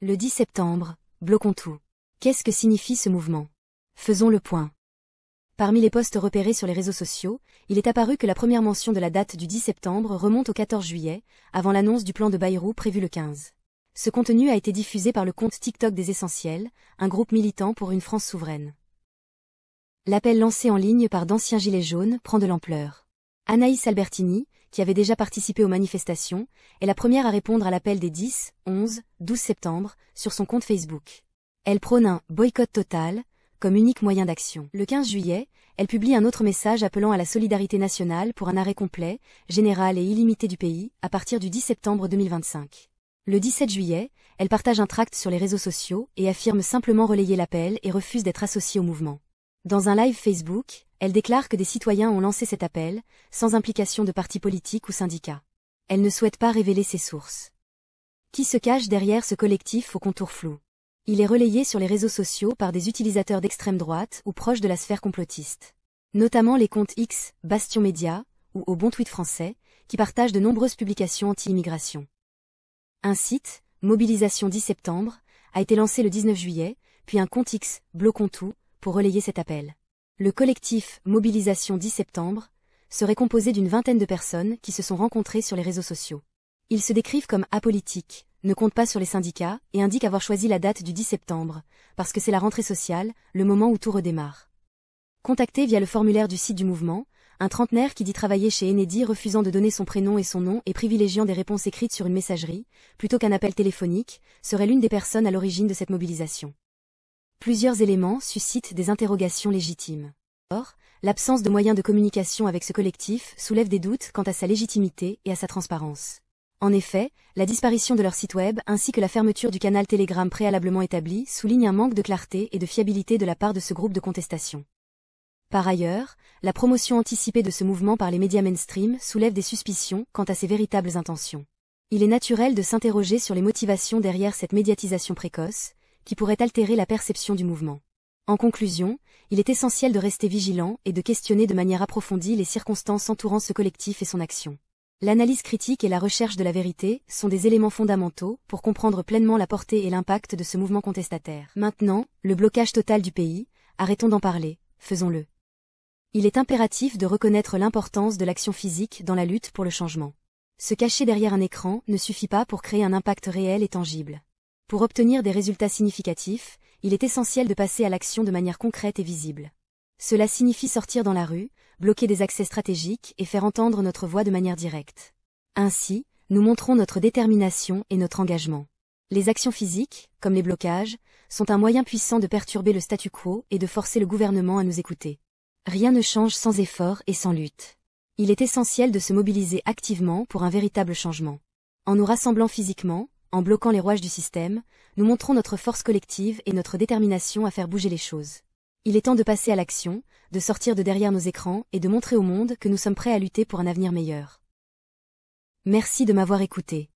Le 10 septembre, bloquons tout. Qu'est-ce que signifie ce mouvement? Faisons le point. Parmi les posts repérés sur les réseaux sociaux, il est apparu que la première mention de la date du 10 septembre remonte au 14 juillet, avant l'annonce du plan de Bayrou prévu le 15. Ce contenu a été diffusé par le compte TikTok des Essentiels, un groupe militant pour une France souveraine. L'appel lancé en ligne par d'anciens gilets jaunes prend de l'ampleur. Anaïs Albertini, qui avait déjà participé aux manifestations, est la première à répondre à l'appel des 10, 11, 12 septembre sur son compte Facebook. Elle prône un « boycott total » comme unique moyen d'action. Le 15 juillet, elle publie un autre message appelant à la solidarité nationale pour un arrêt complet, général et illimité du pays, à partir du 10 septembre 2025. Le 17 juillet, elle partage un tract sur les réseaux sociaux et affirme simplement relayer l'appel et refuse d'être associée au mouvement. Dans un live Facebook, elle déclare que des citoyens ont lancé cet appel, sans implication de partis politiques ou syndicats. Elle ne souhaite pas révéler ses sources. Qui se cache derrière ce collectif aux contours flous? Il est relayé sur les réseaux sociaux par des utilisateurs d'extrême droite ou proches de la sphère complotiste. Notamment les comptes X, Bastion Média, ou Au Bon Tweet français, qui partagent de nombreuses publications anti-immigration. Un site, Mobilisation 10 septembre, a été lancé le 19 juillet, puis un compte X, Bloquons tout, pour relayer cet appel. Le collectif Mobilisation 10 septembre serait composé d'une vingtaine de personnes qui se sont rencontrées sur les réseaux sociaux. Ils se décrivent comme apolitiques, ne comptent pas sur les syndicats et indiquent avoir choisi la date du 10 septembre, parce que c'est la rentrée sociale, le moment où tout redémarre. Contacté via le formulaire du site du mouvement, un trentenaire qui dit travailler chez Enedi refusant de donner son prénom et son nom et privilégiant des réponses écrites sur une messagerie, plutôt qu'un appel téléphonique, serait l'une des personnes à l'origine de cette mobilisation. Plusieurs éléments suscitent des interrogations légitimes. Or, l'absence de moyens de communication avec ce collectif soulève des doutes quant à sa légitimité et à sa transparence. En effet, la disparition de leur site web ainsi que la fermeture du canal Telegram préalablement établi soulignent un manque de clarté et de fiabilité de la part de ce groupe de contestation. Par ailleurs, la promotion anticipée de ce mouvement par les médias mainstream soulève des suspicions quant à ses véritables intentions. Il est naturel de s'interroger sur les motivations derrière cette médiatisation précoce, qui pourrait altérer la perception du mouvement. En conclusion, il est essentiel de rester vigilant et de questionner de manière approfondie les circonstances entourant ce collectif et son action. L'analyse critique et la recherche de la vérité sont des éléments fondamentaux pour comprendre pleinement la portée et l'impact de ce mouvement contestataire. Maintenant, le blocage total du pays, arrêtons d'en parler, faisons-le. Il est impératif de reconnaître l'importance de l'action physique dans la lutte pour le changement. Se cacher derrière un écran ne suffit pas pour créer un impact réel et tangible. Pour obtenir des résultats significatifs, il est essentiel de passer à l'action de manière concrète et visible. Cela signifie sortir dans la rue, bloquer des accès stratégiques et faire entendre notre voix de manière directe. Ainsi, nous montrons notre détermination et notre engagement. Les actions physiques, comme les blocages, sont un moyen puissant de perturber le statu quo et de forcer le gouvernement à nous écouter. Rien ne change sans effort et sans lutte. Il est essentiel de se mobiliser activement pour un véritable changement. En nous rassemblant physiquement, en bloquant les rouages du système, nous montrons notre force collective et notre détermination à faire bouger les choses. Il est temps de passer à l'action, de sortir de derrière nos écrans et de montrer au monde que nous sommes prêts à lutter pour un avenir meilleur. Merci de m'avoir écouté.